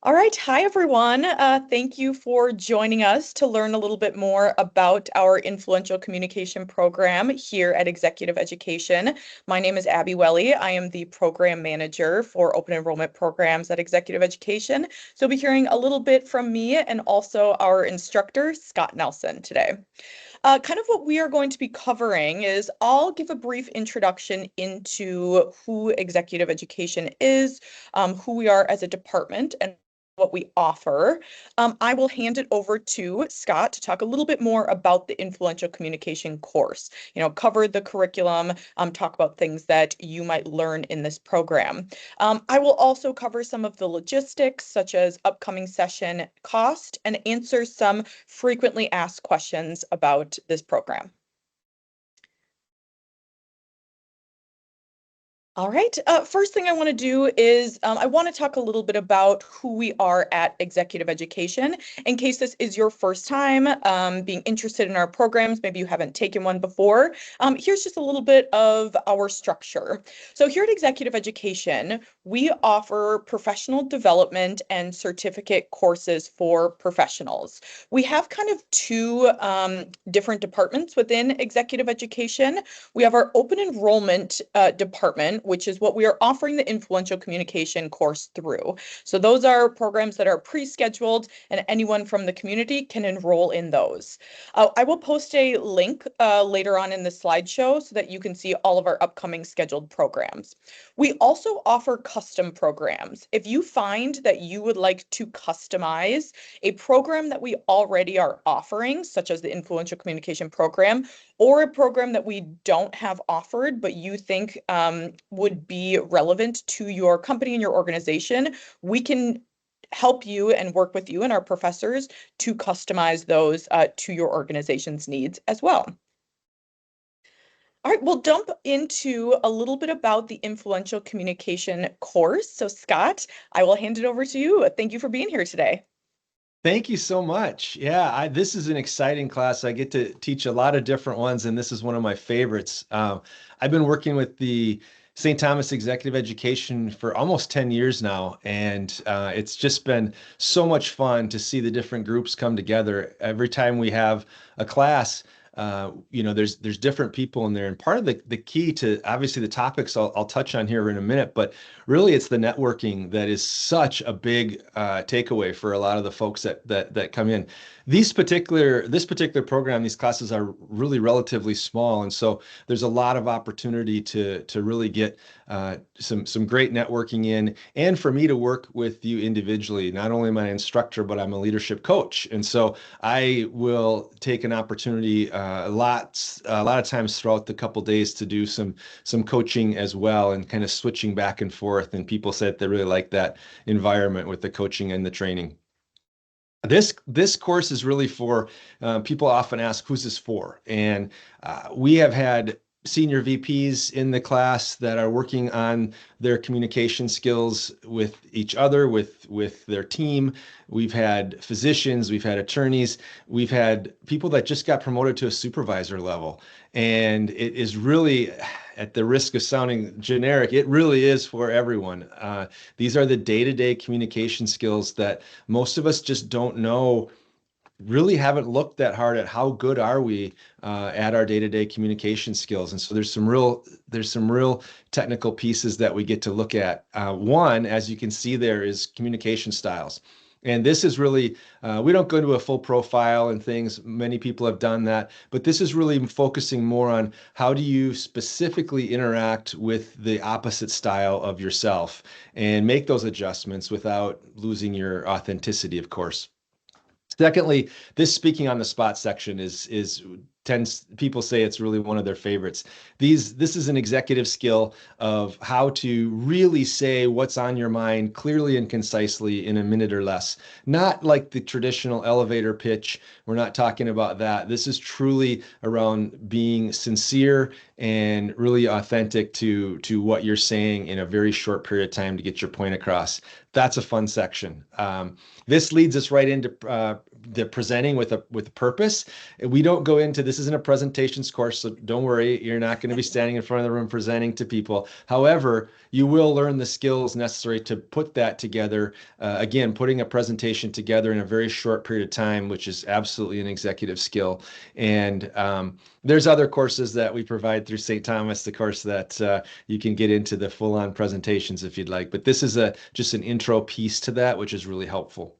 All right. Hi, everyone. Thank you for joining us to learn a little bit more about our influential communication program here at Executive Education. My name is Abbey Welle. I am the program manager for open enrollment programs at Executive Education. So you'll be hearing a little bit from me and also our instructor, Scott Nelson, today. Kind of what we are going to be covering is I'll give a brief introduction into who Executive Education is, who we are as a department, and what we offer. I will hand it over to Scott to talk a little bit more about the influential communication course, cover the curriculum, talk about things that you might learn in this program. I will also cover some of the logistics, such as upcoming session cost, and answer some frequently asked questions about this program. All right. First thing I want to do is I want to talk a little bit about who we are at Executive Education. In case this is your first time being interested in our programs, maybe you haven't taken one before. Here's just a little bit of our structure. So here at Executive Education, we offer professional development and certificate courses for professionals. We have kind of two different departments within Executive Education. We have our open enrollment department, which is what we are offering the influential communication course through. So those are programs that are pre-scheduled and anyone from the community can enroll in those. I will post a link later on in the slideshow so that you can see all of our upcoming scheduled programs. We also offer custom programs. If you find that you would like to customize a program that we already are offering, such as the influential communication program, or a program that we don't have offered, but you think would be relevant to your company and your organization, we can help you and work with you and our professors to customize those to your organization's needs as well. All right, we'll jump into a little bit about the influential communication course. So Scott, I will hand it over to you. Thank you for being here today. Thank you so much. Yeah, this is an exciting class. I get to teach a lot of different ones, and this is one of my favorites. I've been working with the St. Thomas Executive Education for almost 10 years now, and it's just been so much fun to see the different groups come together. Every time we have a class, there's different people in there, and part of the key to obviously the topics I'll touch on here in a minute, but really it's the networking that is such a big takeaway for a lot of the folks that come in. This particular program, these classes are really relatively small, and so there's a lot of opportunity to really get some great networking in, and for me to work with you individually. Not only am I an instructor, but I'm a leadership coach, and so I will take an opportunity a lot of times throughout the couple days to do some coaching as well, and kind of switching back and forth. And people said they really like that environment with the coaching and the training. This course is really for people often ask, who's this for? And we have had senior VPs in the class that are working on their communication skills with each other, with their team. We've had physicians, we've had attorneys, we've had people that just got promoted to a supervisor level. And it is really, at the risk of sounding generic, it really is for everyone. These are the day-to-day communication skills that most of us just don't know, really haven't looked that hard at how good are we at our day-to-day communication skills. And so there's some real technical pieces that we get to look at. One, as you can see there, is communication styles. And this is really, we don't go into a full profile and things. Many people have done that, but this is really focusing more on how do you specifically interact with the opposite style of yourself and make those adjustments without losing your authenticity, of course. Secondly, this speaking on the spot section people say it's really one of their favorites. This is an executive skill of how to really say what's on your mind clearly and concisely in a minute or less. Not like the traditional elevator pitch. We're not talking about that. This is truly around being sincere and really authentic to what you're saying in a very short period of time to get your point across. That's a fun section. This leads us right into the presenting with a purpose. We don't go into this isn't a presentations course, so don't worry, you're not going to be standing in front of the room presenting to people. However, you will learn the skills necessary to put that together. Again, putting a presentation together in a very short period of time, which is absolutely an executive skill. And there's other courses that we provide through St. Thomas, the course that you can get into the full-on presentations if you'd like. But this is just an intro piece to that, which is really helpful.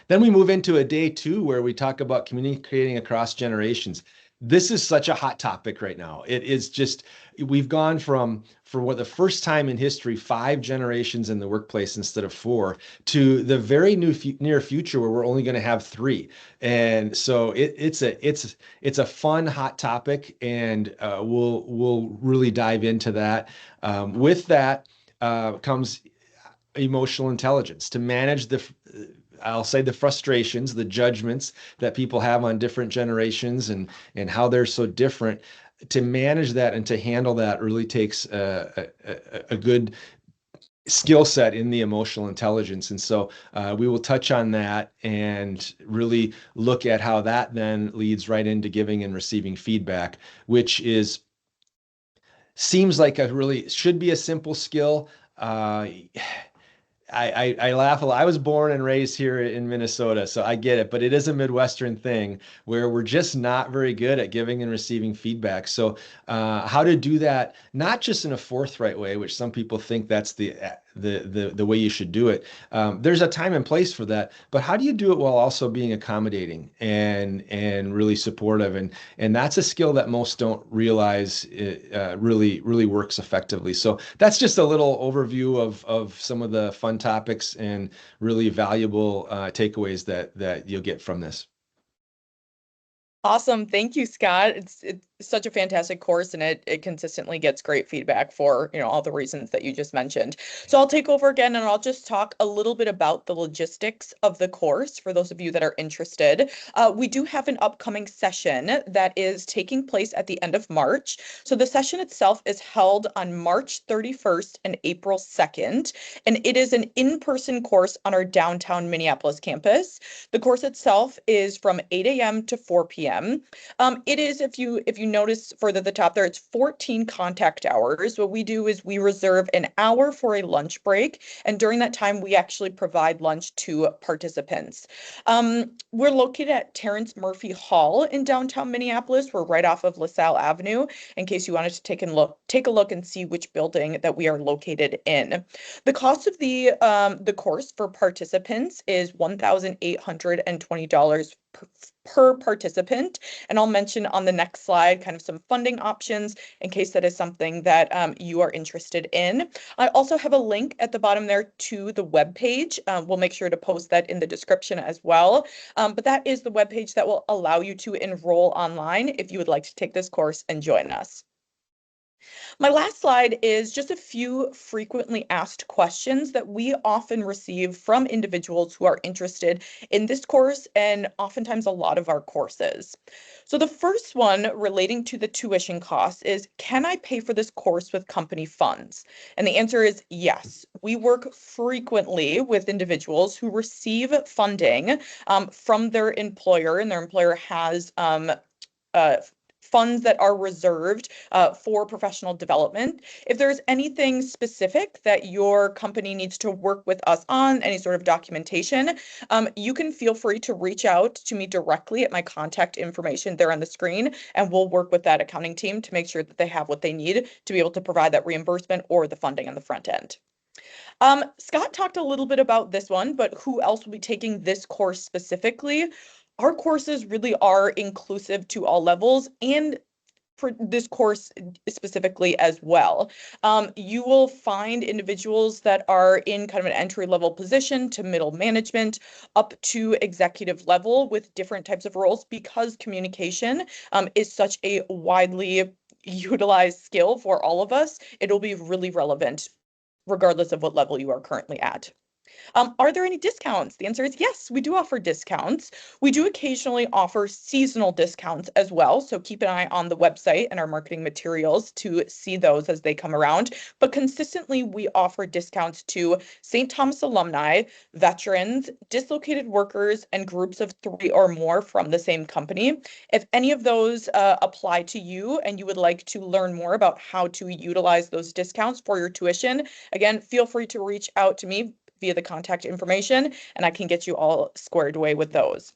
Then we move into a day 2 where we talk about communicating across generations. This is such a hot topic right now. It is just, we've gone from, for what the first time in history, 5 generations in the workplace instead of 4, to the very near future where we're only going to have 3. And so it's a fun, hot topic, and we'll really dive into that. With that comes emotional intelligence to manage I'll say the frustrations, the judgments that people have on different generations and how they're so different. To manage that and to handle that really takes a good skill set in the emotional intelligence. And so we will touch on that and really look at how that then leads right into giving and receiving feedback, which seems like should be a simple skill. I laugh a lot. I was born and raised here in Minnesota, so I get it, but it is a Midwestern thing where we're just not very good at giving and receiving feedback. So how to do that, not just in a forthright way, which some people think that's the way you should do it. There's a time and place for that, but how do you do it while also being accommodating and really supportive? And that's a skill that most don't realize really works effectively. So that's just a little overview of some of the fun topics and really valuable takeaways that you'll get from this. Awesome. Thank you, Scott. It's such a fantastic course, and it consistently gets great feedback for, all the reasons that you just mentioned. So I'll take over again, and I'll just talk a little bit about the logistics of the course for those of you that are interested. We do have an upcoming session that is taking place at the end of March. So the session itself is held on March 31st and April 2nd, and it is an in-person course on our downtown Minneapolis campus. The course itself is from 8 a.m. to 4 p.m. It is, if you notice further at the top there, it's 14 contact hours. What we do is we reserve an hour for a lunch break, and during that time we actually provide lunch to participants. We're located at Terrence Murphy Hall in downtown Minneapolis. We're right off of LaSalle Avenue, in case you wanted to take a look and see which building that we are located in. The cost of the course for participants is $1,820 per participant. And I'll mention on the next slide kind of some funding options in case that is something that you are interested in. I also have a link at the bottom there to the webpage. We'll make sure to post that in the description as well. But that is the webpage that will allow you to enroll online if you would like to take this course and join us. My last slide is just a few frequently asked questions that we often receive from individuals who are interested in this course and oftentimes a lot of our courses. So the first one relating to the tuition costs is, can I pay for this course with company funds? And the answer is yes. We work frequently with individuals who receive funding from their employer, and their employer has funds that are reserved for professional development. If there's anything specific that your company needs to work with us on, any sort of documentation, you can feel free to reach out to me directly at my contact information there on the screen, and we'll work with that accounting team to make sure that they have what they need to be able to provide that reimbursement or the funding on the front end. Scott talked a little bit about this one, but who else will be taking this course specifically? Our courses really are inclusive to all levels, and for this course specifically as well. You will find individuals that are in kind of an entry-level position to middle management up to executive level with different types of roles, because communication is such a widely utilized skill for all of us. It'll be really relevant regardless of what level you are currently at. Are there any discounts? The answer is yes, we do offer discounts. We do occasionally offer seasonal discounts as well. So keep an eye on the website and our marketing materials to see those as they come around. But consistently, we offer discounts to St. Thomas alumni, veterans, dislocated workers, and groups of 3 or more from the same company. If any of those apply to you and you would like to learn more about how to utilize those discounts for your tuition, again, feel free to reach out to me via the contact information, and I can get you all squared away with those.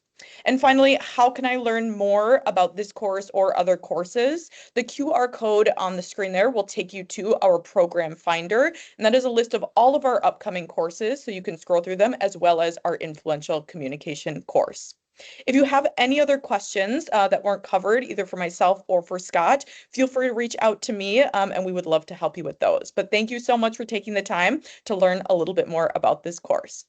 And finally, how can I learn more about this course or other courses? The QR code on the screen there will take you to our program finder, and that is a list of all of our upcoming courses, so you can scroll through them, as well as our influential communication course. If you have any other questions that weren't covered, either for myself or for Scott, feel free to reach out to me, and we would love to help you with those. But thank you so much for taking the time to learn a little bit more about this course.